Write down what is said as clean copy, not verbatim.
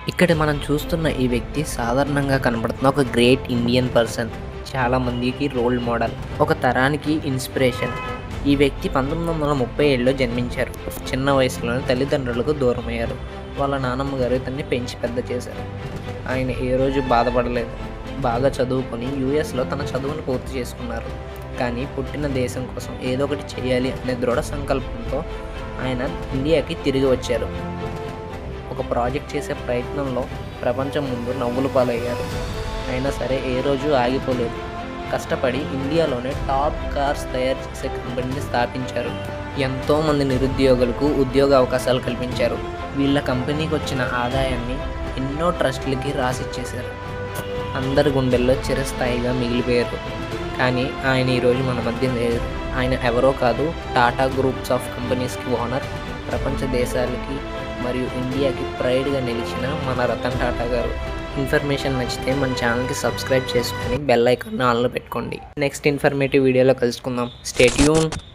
ఇక్కడ మనం చూస్తున్న ఈ వ్యక్తి సాధారణంగా కనబడుతున్న ఒక గ్రేట్ ఇండియన్ పర్సన్. చాలా మందికి రోల్ మోడల్, ఒక తరానికి ఇన్స్పిరేషన్. ఈ వ్యక్తి 1937లో జన్మించారు. చిన్న వయసులోనే తల్లిదండ్రులకు దూరమయ్యారు. వాళ్ళ నాన్నమ్మ గారు ఇతన్ని పెంచి పెద్ద చేశారు. ఆయన ఏ రోజు బాధపడలేదు. బాగా చదువుకొని యూఎస్లో తన చదువును పూర్తి చేసుకున్నారు. కానీ పుట్టిన దేశం కోసం ఏదో ఒకటి చేయాలి అనే దృఢ సంకల్పంతో ఆయన ఇండియాకి తిరిగి వచ్చారు. ఒక ప్రాజెక్ట్ చేసే ప్రయత్నంలో ప్రపంచం ముందు నవ్వుల పాలయ్యారు. అయినా సరే ఏ రోజు ఆగిపోలేదు. కష్టపడి ఇండియాలోనే టాప్ కార్స్ తయారు చేసే కంపెనీని స్థాపించారు. ఎంతోమంది నిరుద్యోగులకు ఉద్యోగ అవకాశాలు కల్పించారు. వీళ్ళ కంపెనీకి వచ్చిన ఆదాయాన్ని ఎన్నో ట్రస్టులకి రాసిచ్చేశారు. అందరి గుండెల్లో చిరస్థాయిగా మిగిలిపోయారు. కానీ ఆయన ఈరోజు మన మధ్య లేదు. ఆయన ఎవరో కాదు, టాటా గ్రూప్స్ ఆఫ్ కంపెనీస్కి ఓనర్, ప్రపంచ దేశాలకి మరియు ఇండియాకి ప్రైడ్గా నిలిచిన మన రతన్ టాటా గారు. ఇన్ఫర్మేషన్ నచ్చితే మన ఛానల్కి సబ్స్క్రైబ్ చేసుకొని బెల్ ఐకాన్ ఆన్లో పెట్టుకోండి. నెక్స్ట్ ఇన్ఫర్మేటివ్ వీడియోలో కలుసుకుందాం. Stay tune.